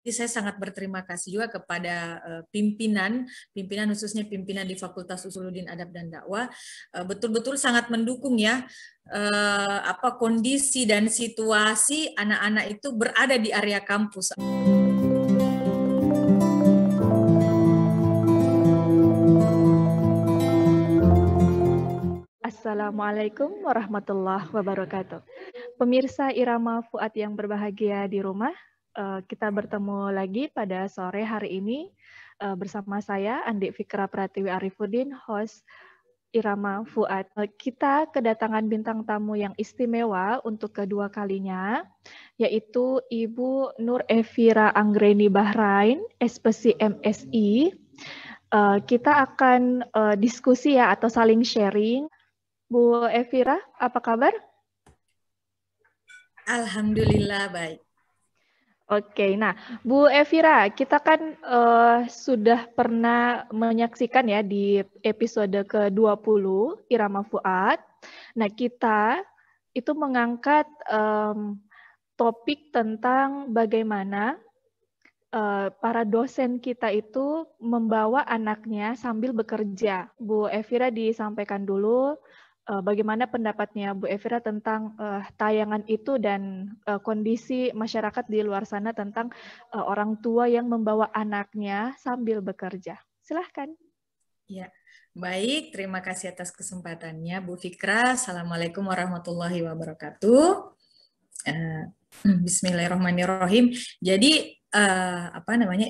Jadi saya sangat berterima kasih juga kepada pimpinan khususnya pimpinan di Fakultas Usuluddin Adab dan Dakwah, betul-betul sangat mendukung ya kondisi dan situasi anak-anak itu berada di area kampus. Assalamualaikum warahmatullahi wabarakatuh. Pemirsa Irama Fuad yang berbahagia di rumah, kita bertemu lagi pada sore hari ini bersama saya Andi Fikra Pratiwi Arifuddin, host Irama Fuad. Kita kedatangan bintang tamu yang istimewa untuk kedua kalinya, yaitu Ibu Nur Evira Anggreni Bahrain, SPC MSI. Kita akan diskusi ya atau saling sharing. Bu Evira, apa kabar? Alhamdulillah baik. Oke, nah Bu Evira, kita kan sudah pernah menyaksikan ya di episode ke-20 Irama Fuad. Nah, kita itu mengangkat topik tentang bagaimana para dosen kita itu membawa anaknya sambil bekerja. Bu Evira disampaikan dulu bagaimana pendapatnya Bu Evira tentang tayangan itu dan kondisi masyarakat di luar sana tentang orang tua yang membawa anaknya sambil bekerja. Silahkan. Ya, baik. Terima kasih atas kesempatannya, Bu Fikra. Assalamualaikum warahmatullahi wabarakatuh. Bismillahirrahmanirrahim. Jadi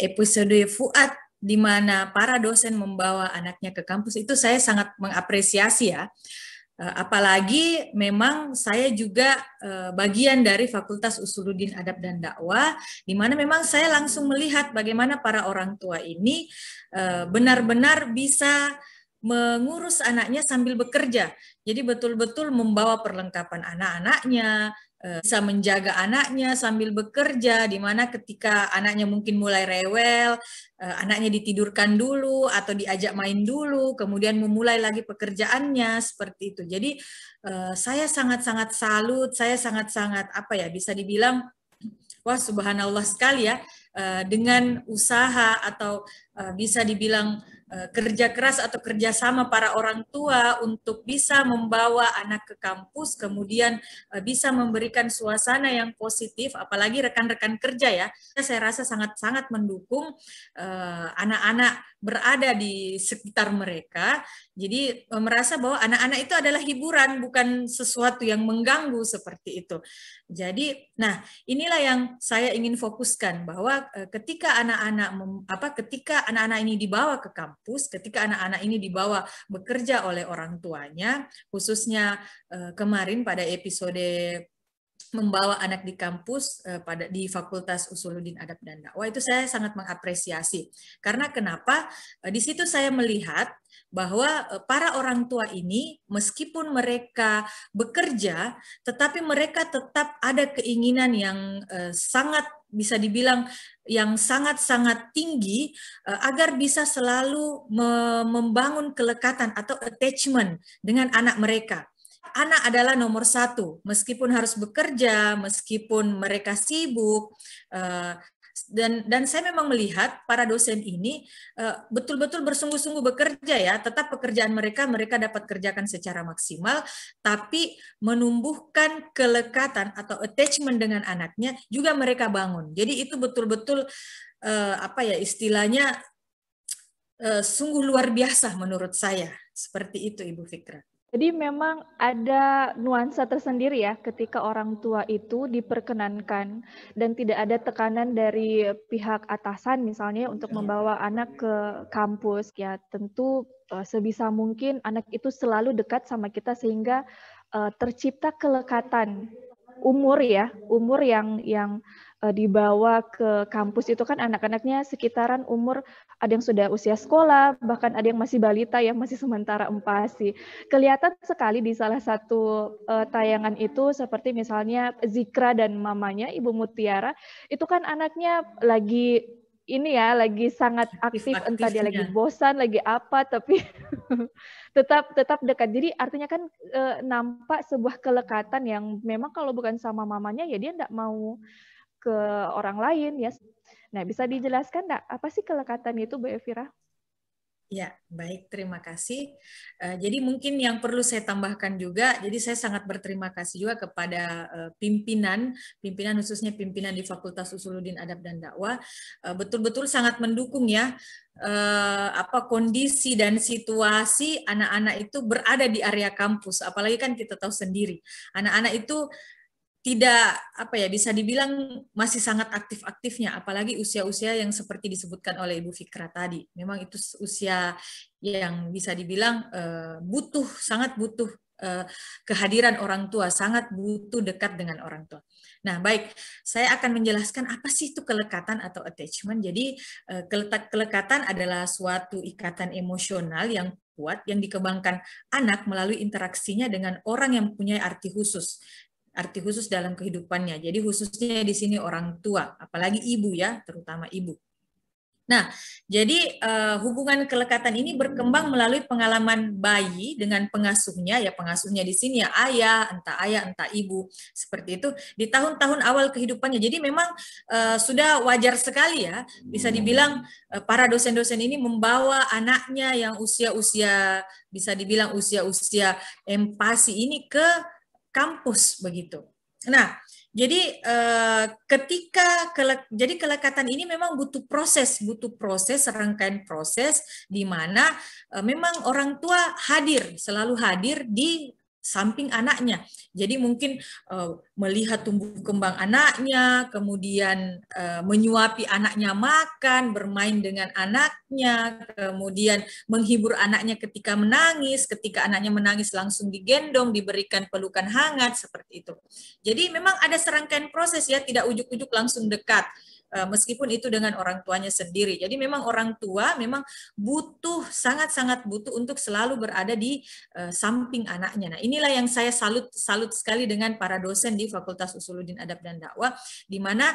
episode Fuad di mana para dosen membawa anaknya ke kampus itu saya sangat mengapresiasi ya. Apalagi memang saya juga bagian dari Fakultas Usuluddin Adab dan Dakwah, di mana memang saya langsung melihat bagaimana para orang tua ini benar-benar bisa mengurus anaknya sambil bekerja. Jadi betul-betul membawa perlengkapan anak-anaknya, bisa menjaga anaknya sambil bekerja, di mana ketika anaknya mungkin mulai rewel, anaknya ditidurkan dulu atau diajak main dulu, kemudian memulai lagi pekerjaannya seperti itu. Jadi saya sangat-sangat salut, saya sangat-sangat bisa dibilang wah subhanallah sekali ya dengan usaha atau bisa dibilang kerja keras atau kerjasama para orang tua untuk bisa membawa anak ke kampus, kemudian bisa memberikan suasana yang positif, apalagi rekan-rekan kerja ya. Saya rasa sangat-sangat mendukung anak-anak berada di sekitar mereka. Jadi merasa bahwa anak-anak itu adalah hiburan, bukan sesuatu yang mengganggu seperti itu. Jadi, nah inilah yang saya ingin fokuskan bahwa ketika anak-anak ini dibawa ke kampus, ketika anak-anak ini dibawa bekerja oleh orang tuanya, khususnya kemarin pada episode membawa anak di kampus di Fakultas Usuluddin Adab dan Dakwah, itu saya sangat mengapresiasi. Karena kenapa? Di situ saya melihat bahwa para orang tua ini meskipun mereka bekerja, tetapi mereka tetap ada keinginan yang sangat bisa dibilang yang sangat-sangat tinggi agar bisa selalu membangun kelekatan atau attachment dengan anak mereka. Anak adalah nomor satu, meskipun harus bekerja, meskipun mereka sibuk, dan saya memang melihat para dosen ini betul-betul bersungguh-sungguh bekerja ya, tetap pekerjaan mereka dapat kerjakan secara maksimal, tapi menumbuhkan kelekatan atau attachment dengan anaknya juga mereka bangun. Jadi itu betul-betul istilahnya sungguh luar biasa menurut saya, seperti itu Ibu Fikra. Jadi memang ada nuansa tersendiri ya ketika orang tua itu diperkenankan dan tidak ada tekanan dari pihak atasan misalnya untuk membawa anak ke kampus. Ya tentu sebisa mungkin anak itu selalu dekat sama kita sehingga tercipta kelekatan umur yang dibawa ke kampus itu kan anak-anaknya sekitaran umur, ada yang sudah usia sekolah, bahkan ada yang masih balita yang masih sementara empasi. Kelihatan sekali di salah satu tayangan itu seperti misalnya Zikra dan mamanya Ibu Mutiara, itu kan anaknya lagi sangat aktif, entah dia lagi bosan, lagi apa, tapi tetap dekat. Jadi artinya kan nampak sebuah kelekatan yang memang kalau bukan sama mamanya ya dia enggak mau ke orang lain ya. Nah, bisa dijelaskan nggak apa sih kelekatan itu, Bu Evira? Ya, baik, terima kasih. Jadi mungkin yang perlu saya tambahkan juga, jadi saya sangat berterima kasih juga kepada pimpinan khususnya pimpinan di Fakultas Usuluddin Adab dan Dakwah, betul-betul sangat mendukung ya apa kondisi dan situasi anak-anak itu berada di area kampus. Apalagi kan kita tahu sendiri, anak-anak itu tidak apa ya bisa dibilang masih sangat aktif-aktifnya, apalagi usia-usia yang seperti disebutkan oleh Ibu Fikra tadi. Memang itu usia yang bisa dibilang sangat butuh kehadiran orang tua, sangat butuh dekat dengan orang tua. Nah, baik, saya akan menjelaskan apa sih itu kelekatan atau attachment. Jadi kelekatan adalah suatu ikatan emosional yang kuat yang dikembangkan anak melalui interaksinya dengan orang yang mempunyai arti khusus dalam kehidupannya. Jadi khususnya di sini orang tua, apalagi ibu ya, terutama ibu. Nah, jadi hubungan kelekatan ini berkembang melalui pengalaman bayi dengan pengasuhnya, ya pengasuhnya di sini ya ayah, entah ibu, seperti itu di tahun-tahun awal kehidupannya. Jadi memang sudah wajar sekali ya, bisa dibilang para dosen-dosen ini membawa anaknya yang usia-usia bisa dibilang usia-usia empati ini ke kampus begitu. Nah, jadi jadi kelekatan ini memang butuh proses serangkaian proses di mana memang orang tua selalu hadir di samping anaknya. Jadi mungkin melihat tumbuh kembang anaknya, kemudian menyuapi anaknya makan, bermain dengan anaknya, kemudian menghibur anaknya ketika anaknya menangis langsung digendong, diberikan pelukan hangat, seperti itu. Jadi memang ada serangkaian proses ya, tidak ujuk-ujuk langsung dekat. Meskipun itu dengan orang tuanya sendiri. Jadi memang orang tua memang sangat-sangat butuh untuk selalu berada di samping anaknya. Nah, inilah yang saya salut sekali dengan para dosen di Fakultas Usuluddin Adab dan Dakwah, di mana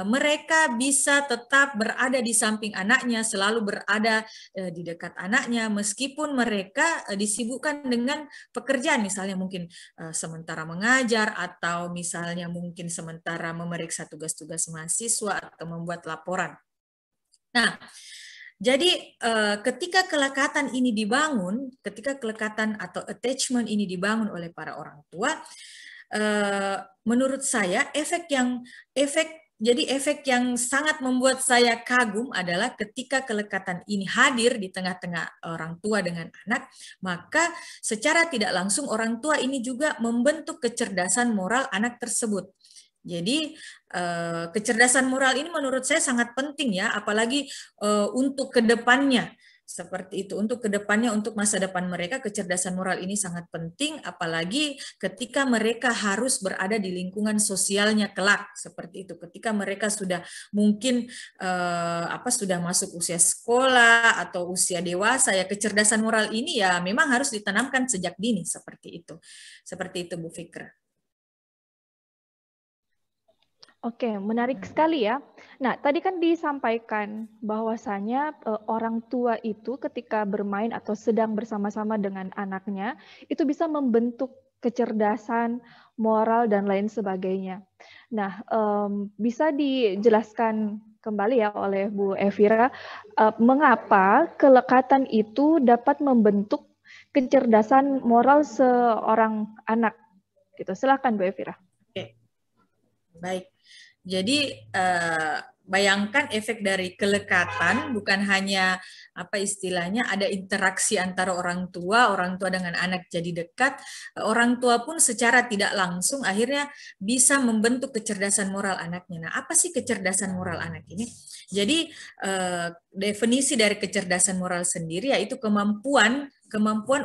mereka bisa tetap berada di samping anaknya, selalu berada di dekat anaknya, meskipun mereka disibukkan dengan pekerjaan, misalnya mungkin sementara mengajar, atau misalnya mungkin sementara memeriksa tugas-tugas mahasiswa, atau membuat laporan. Nah, jadi ketika kelekatan atau attachment ini dibangun oleh para orang tua, menurut saya efek yang sangat membuat saya kagum adalah ketika kelekatan ini hadir di tengah-tengah orang tua dengan anak, maka secara tidak langsung orang tua ini juga membentuk kecerdasan moral anak tersebut. Jadi kecerdasan moral ini menurut saya sangat penting ya, apalagi untuk kedepannya. Seperti itu, untuk kedepannya, untuk masa depan mereka, kecerdasan moral ini sangat penting, apalagi ketika mereka harus berada di lingkungan sosialnya kelak, seperti itu. Ketika mereka sudah mungkin sudah masuk usia sekolah atau usia dewasa, ya kecerdasan moral ini ya memang harus ditanamkan sejak dini, seperti itu. Seperti itu, Bu Fikra. Oke, menarik sekali ya. Nah, tadi kan disampaikan bahwasanya orang tua itu ketika bermain atau sedang bersama-sama dengan anaknya, itu bisa membentuk kecerdasan, moral, dan lain sebagainya. Nah, bisa dijelaskan kembali ya oleh Bu Evira, mengapa kelekatan itu dapat membentuk kecerdasan moral seorang anak? Gitu. Silakan Bu Evira. Oke. Baik. Jadi bayangkan efek dari kelekatan, bukan hanya apa istilahnya ada interaksi antara orang tua dengan anak jadi dekat, orang tua pun secara tidak langsung akhirnya bisa membentuk kecerdasan moral anaknya. Nah, apa sih kecerdasan moral anak ini? Jadi definisi dari kecerdasan moral sendiri yaitu kemampuan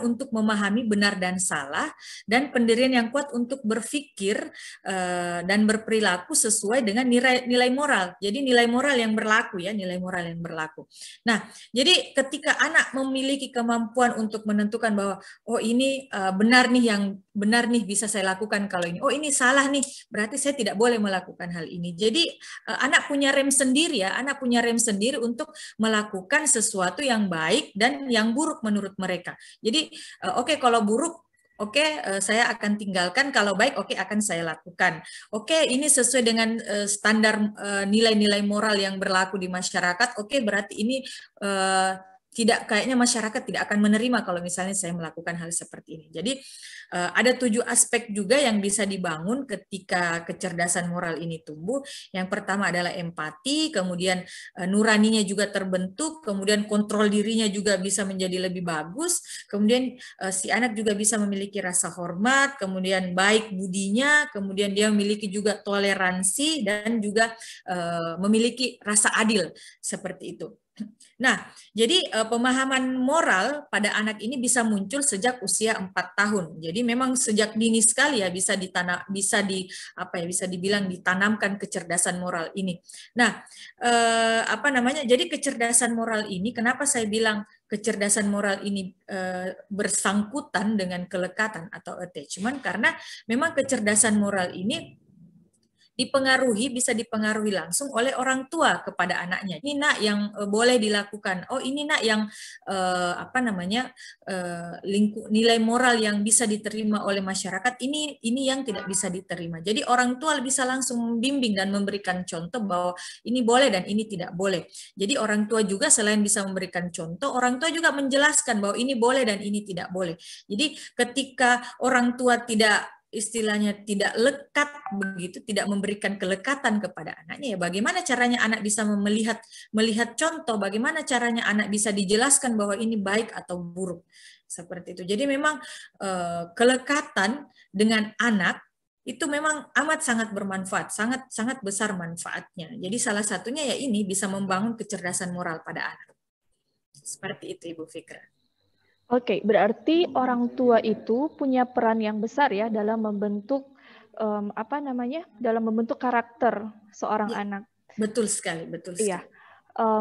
untuk memahami benar dan salah, dan pendirian yang kuat untuk berpikir dan berperilaku sesuai dengan nilai moral. Jadi nilai moral yang berlaku ya, nilai moral yang berlaku. Nah, jadi ketika anak memiliki kemampuan untuk menentukan bahwa oh ini benar nih bisa saya lakukan kalau ini. Oh ini salah nih, berarti saya tidak boleh melakukan hal ini. Jadi anak punya rem sendiri ya, anak punya rem sendiri untuk melakukan sesuatu yang baik dan yang buruk menurut mereka. Jadi oke, kalau buruk oke, saya akan tinggalkan, kalau baik oke akan saya lakukan. Oke, ini sesuai dengan standar nilai-nilai moral yang berlaku di masyarakat. Oke, berarti ini tidak, kayaknya masyarakat tidak akan menerima kalau misalnya saya melakukan hal seperti ini. Jadi ada 7 aspek juga yang bisa dibangun ketika kecerdasan moral ini tumbuh. Yang pertama adalah empati, kemudian nuraninya juga terbentuk, kemudian kontrol dirinya juga bisa menjadi lebih bagus, kemudian si anak juga bisa memiliki rasa hormat, kemudian baik budinya, kemudian dia memiliki juga toleransi dan juga memiliki rasa adil, seperti itu. Nah, jadi pemahaman moral pada anak ini bisa muncul sejak usia 4 tahun. Jadi memang sejak dini sekali ya bisa bisa dibilang ditanamkan kecerdasan moral ini. Nah, jadi kecerdasan moral ini, kenapa saya bilang kecerdasan moral ini bersangkutan dengan kelekatan atau attachment, karena memang kecerdasan moral ini bisa dipengaruhi langsung oleh orang tua kepada anaknya. Ini nak yang boleh dilakukan. Oh, ini nak yang nilai moral yang bisa diterima oleh masyarakat. Ini yang tidak bisa diterima. Jadi orang tua bisa langsung membimbing dan memberikan contoh bahwa ini boleh dan ini tidak boleh. Jadi orang tua juga selain bisa memberikan contoh, orang tua juga menjelaskan bahwa ini boleh dan ini tidak boleh. Jadi ketika orang tua istilahnya tidak lekat begitu, tidak memberikan kelekatan kepada anaknya, ya bagaimana caranya anak bisa melihat contoh, bagaimana caranya anak bisa dijelaskan bahwa ini baik atau buruk, seperti itu. Jadi memang kelekatan dengan anak itu memang amat sangat bermanfaat, sangat besar manfaatnya. Jadi salah satunya ya ini bisa membangun kecerdasan moral pada anak. Seperti itu Ibu Fikra. Oke, berarti orang tua itu punya peran yang besar ya dalam membentuk dalam membentuk karakter seorang anak. Betul sekali, betul sekali. Iya.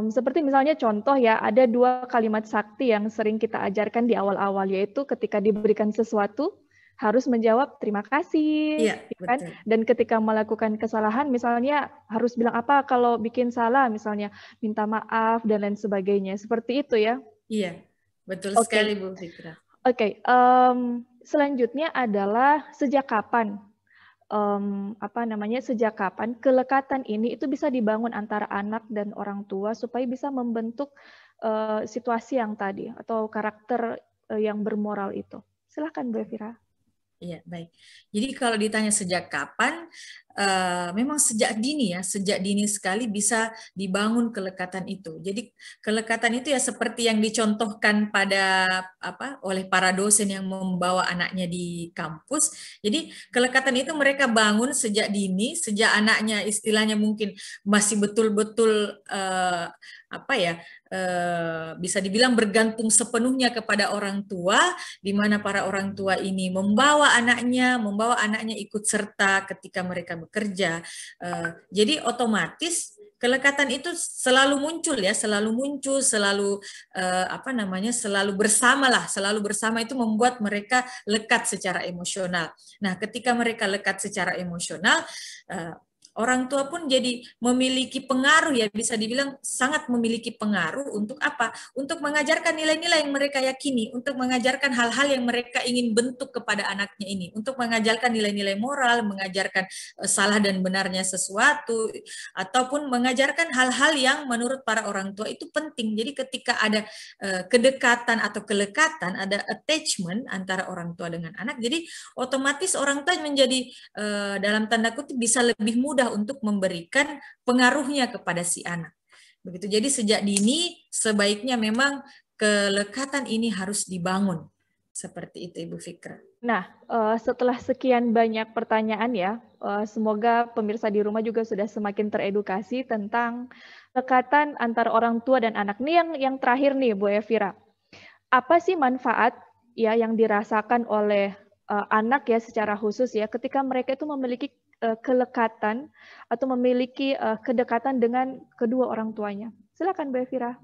Seperti misalnya contoh ya, ada 2 kalimat sakti yang sering kita ajarkan di awal-awal, yaitu ketika diberikan sesuatu harus menjawab terima kasih, iya, kan? Dan ketika melakukan kesalahan, misalnya harus bilang apa kalau bikin salah, misalnya minta maaf dan lain sebagainya. Seperti itu ya? Iya. Betul sekali Bu Fikra. Oke, selanjutnya adalah sejak kapan sejak kapan kelekatan ini itu bisa dibangun antara anak dan orang tua supaya bisa membentuk situasi yang tadi atau karakter yang bermoral itu. Silakan Bu Fira. Iya, baik. Jadi kalau ditanya sejak kapan, memang sejak dini sekali bisa dibangun kelekatan itu. Jadi kelekatan itu ya seperti yang dicontohkan oleh para dosen yang membawa anaknya di kampus. Jadi kelekatan itu mereka bangun sejak dini, sejak anaknya istilahnya mungkin masih betul-betul bisa dibilang bergantung sepenuhnya kepada orang tua, di mana para orang tua ini membawa anaknya ikut serta ketika mereka bekerja. Jadi otomatis kelekatan itu selalu muncul, selalu bersama itu membuat mereka lekat secara emosional. Nah, ketika mereka lekat secara emosional, orang tua pun jadi memiliki pengaruh, ya bisa dibilang sangat memiliki pengaruh untuk apa? Untuk mengajarkan nilai-nilai yang mereka yakini, untuk mengajarkan hal-hal yang mereka ingin bentuk kepada anaknya ini, untuk mengajarkan nilai-nilai moral, mengajarkan salah dan benarnya sesuatu, ataupun mengajarkan hal-hal yang menurut para orang tua itu penting. Jadi ketika ada kedekatan atau kelekatan, ada attachment antara orang tua dengan anak, jadi otomatis orang tua menjadi dalam tanda kutip bisa lebih mudah untuk memberikan pengaruhnya kepada si anak. Begitu. Jadi sejak dini sebaiknya memang kelekatan ini harus dibangun. Seperti itu Ibu Fikra. Nah, setelah sekian banyak pertanyaan ya, semoga pemirsa di rumah juga sudah semakin teredukasi tentang lekatan antara orang tua dan anak. Ini yang terakhir nih Bu Evira. Apa sih manfaat ya yang dirasakan oleh anak ya secara khusus ya ketika mereka itu memiliki kelekatan atau memiliki kedekatan dengan kedua orang tuanya? Silakan Bu Evira.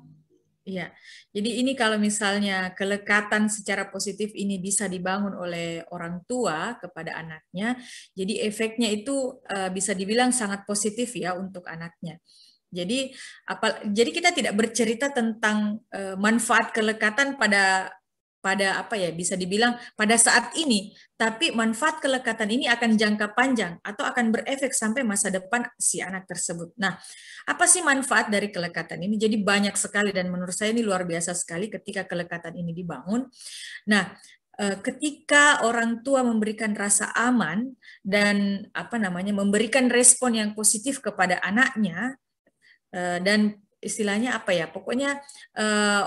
Iya, jadi ini kalau misalnya kelekatan secara positif ini bisa dibangun oleh orang tua kepada anaknya, jadi efeknya itu bisa dibilang sangat positif ya untuk anaknya. Jadi kita tidak bercerita tentang manfaat kelekatan pada pada apa ya, bisa dibilang pada saat ini, tapi manfaat kelekatan ini akan jangka panjang atau akan berefek sampai masa depan si anak tersebut. Nah, apa sih manfaat dari kelekatan ini? Jadi banyak sekali dan menurut saya ini luar biasa sekali ketika kelekatan ini dibangun. Nah, ketika orang tua memberikan rasa aman dan apa namanya, memberikan respon yang positif kepada anaknya, dan istilahnya apa ya, pokoknya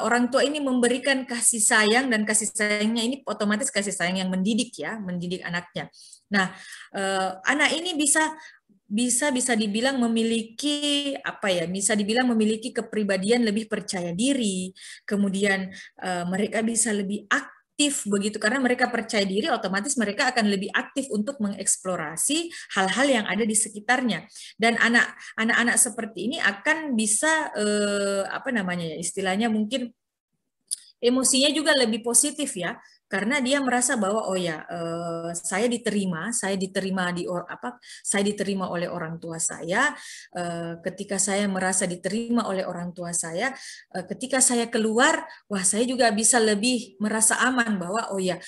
orang tua ini memberikan kasih sayang, dan kasih sayangnya ini otomatis kasih sayang yang mendidik ya, mendidik anaknya. Nah, anak ini bisa dibilang memiliki apa ya, bisa dibilang memiliki kepribadian lebih percaya diri, kemudian mereka bisa lebih aktif begitu, karena mereka percaya diri, otomatis mereka akan lebih aktif untuk mengeksplorasi hal-hal yang ada di sekitarnya. Dan anak-anak seperti ini akan bisa apa namanya ya, istilahnya mungkin emosinya juga lebih positif ya, karena dia merasa bahwa oh ya, saya diterima saya diterima oleh orang tua saya. Ketika saya merasa diterima oleh orang tua saya, ketika saya keluar, wah saya juga bisa lebih merasa aman bahwa oh ya,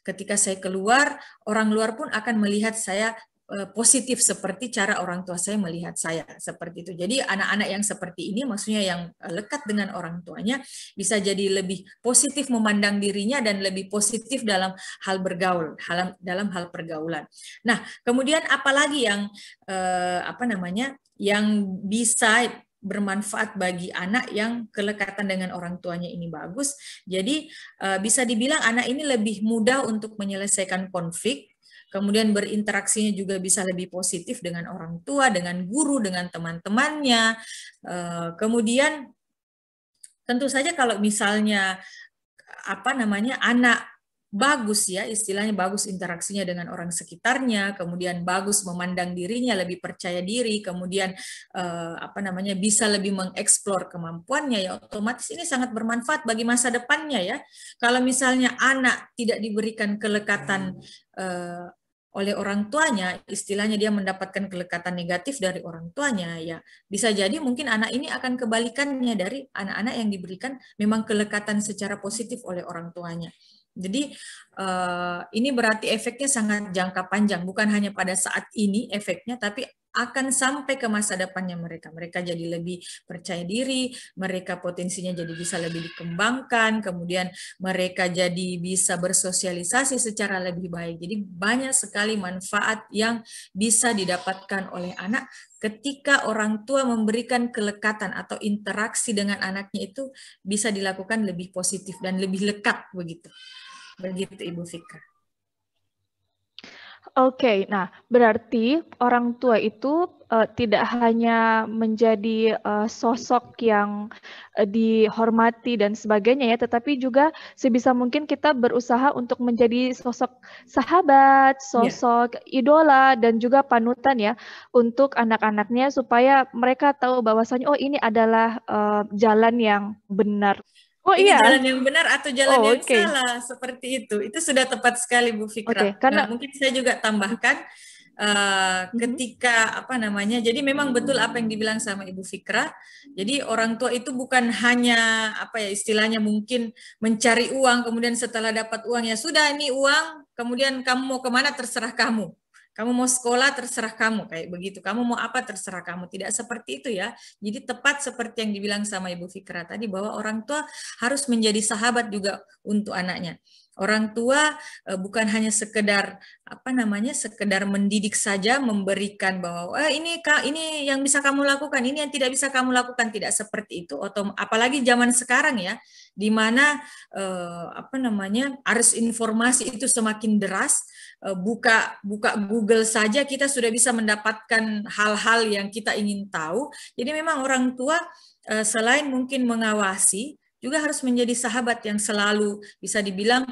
ketika saya keluar, orang luar pun akan melihat saya positif seperti cara orang tua saya melihat saya, seperti itu. Jadi anak-anak yang seperti ini, maksudnya yang lekat dengan orang tuanya, bisa jadi lebih positif memandang dirinya dan lebih positif dalam hal bergaul, dalam hal pergaulan. Nah, kemudian apalagi yang apa namanya, yang bisa bermanfaat bagi anak yang kelekatan dengan orang tuanya ini bagus. Jadi bisa dibilang anak ini lebih mudah untuk menyelesaikan konflik, kemudian berinteraksinya juga bisa lebih positif dengan orang tua, dengan guru, dengan teman-temannya. Kemudian tentu saja kalau misalnya apa namanya, anak bagus ya, istilahnya bagus interaksinya dengan orang sekitarnya, kemudian bagus memandang dirinya, lebih percaya diri, kemudian apa namanya, bisa lebih mengeksplor kemampuannya, ya otomatis ini sangat bermanfaat bagi masa depannya ya. Kalau misalnya anak tidak diberikan kelekatan oleh orang tuanya, istilahnya dia mendapatkan kelekatan negatif dari orang tuanya, ya bisa jadi mungkin anak ini akan kebalikannya dari anak-anak yang diberikan memang kelekatan secara positif oleh orang tuanya. Jadi ini berarti efeknya sangat jangka panjang, bukan hanya pada saat ini efeknya, tapi akan sampai ke masa depannya mereka. Mereka jadi lebih percaya diri, mereka potensinya jadi bisa lebih dikembangkan, kemudian mereka jadi bisa bersosialisasi secara lebih baik. Jadi banyak sekali manfaat yang bisa didapatkan oleh anak ketika orang tua memberikan kelekatan atau interaksi dengan anaknya itu bisa dilakukan lebih positif dan lebih lekat begitu. Begitu Ibu Fika. Oke, nah berarti orang tua itu tidak hanya menjadi sosok yang dihormati dan sebagainya ya, tetapi juga sebisa mungkin kita berusaha untuk menjadi sosok sahabat, sosok idola, dan juga panutan ya untuk anak-anaknya supaya mereka tahu bahwasanya oh ini adalah jalan yang benar. Oh ini iya, jalan yang benar atau jalan yang salah, seperti itu. Itu sudah tepat sekali Bu Fikra. Karena mungkin saya juga tambahkan ketika apa namanya, jadi memang betul apa yang dibilang sama Ibu Fikra. Jadi orang tua itu bukan hanya apa ya, istilahnya mungkin mencari uang, kemudian setelah dapat uang ya sudah ini uang, kemudian kamu mau kemana terserah kamu. Kamu mau sekolah terserah kamu, kayak begitu. Kamu mau apa terserah kamu. Tidak seperti itu ya. Jadi tepat seperti yang dibilang sama Ibu Fikra tadi, bahwa orang tua harus menjadi sahabat juga untuk anaknya. Orang tua bukan hanya sekedar apa namanya, sekedar mendidik saja, memberikan bahwa ini yang bisa kamu lakukan, ini yang tidak bisa kamu lakukan, tidak seperti itu. Apalagi zaman sekarang ya, di mana apa namanya, arus informasi itu semakin deras. Buka Google saja kita sudah bisa mendapatkan hal-hal yang kita ingin tahu. Jadi memang orang tua selain mungkin mengawasi, juga harus menjadi sahabat yang selalu bisa dibilang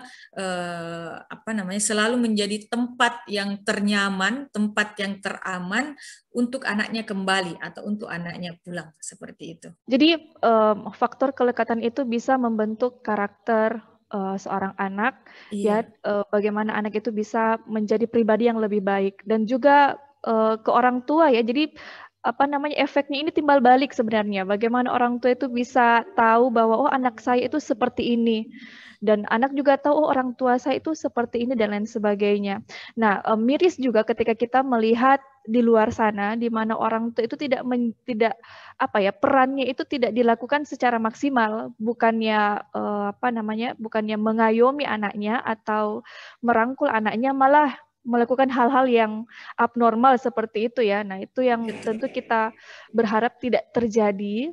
apa namanya, selalu menjadi tempat yang ternyaman, tempat yang teraman untuk anaknya kembali atau untuk anaknya pulang, seperti itu. Jadi faktor kelekatan itu bisa membentuk karakter seorang anak, ya bagaimana anak itu bisa menjadi pribadi yang lebih baik, dan juga ke orang tua ya. Jadi efeknya ini timbal balik sebenarnya. Bagaimana orang tua itu bisa tahu bahwa oh anak saya itu seperti ini. Dan anak juga tahu oh orang tua saya itu seperti ini dan lain sebagainya. Nah, miris juga ketika kita melihat di luar sana di mana orang tua itu tidak perannya itu tidak dilakukan secara maksimal, bukannya bukannya mengayomi anaknya atau merangkul anaknya, malah melakukan hal-hal yang abnormal seperti itu ya. Nah, itu yang tentu kita berharap tidak terjadi.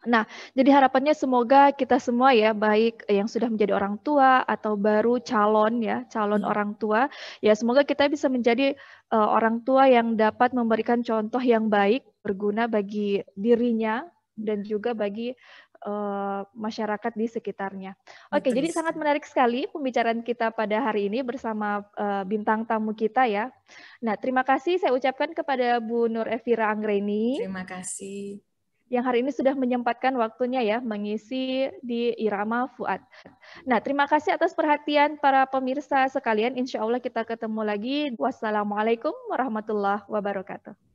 Nah, jadi harapannya semoga kita semua ya, baik yang sudah menjadi orang tua atau baru calon orang tua, ya semoga kita bisa menjadi orang tua yang dapat memberikan contoh yang baik, berguna bagi dirinya dan juga bagi masyarakat di sekitarnya. Oke, jadi sangat menarik sekali pembicaraan kita pada hari ini bersama bintang tamu kita ya. Nah, terima kasih saya ucapkan kepada Bu Nur Evira Anggreni. Terima kasih. Yang hari ini sudah menyempatkan waktunya ya mengisi di Irama Fuad. Nah, terima kasih atas perhatian para pemirsa sekalian. Insya Allah kita ketemu lagi. Wassalamualaikum warahmatullahi wabarakatuh.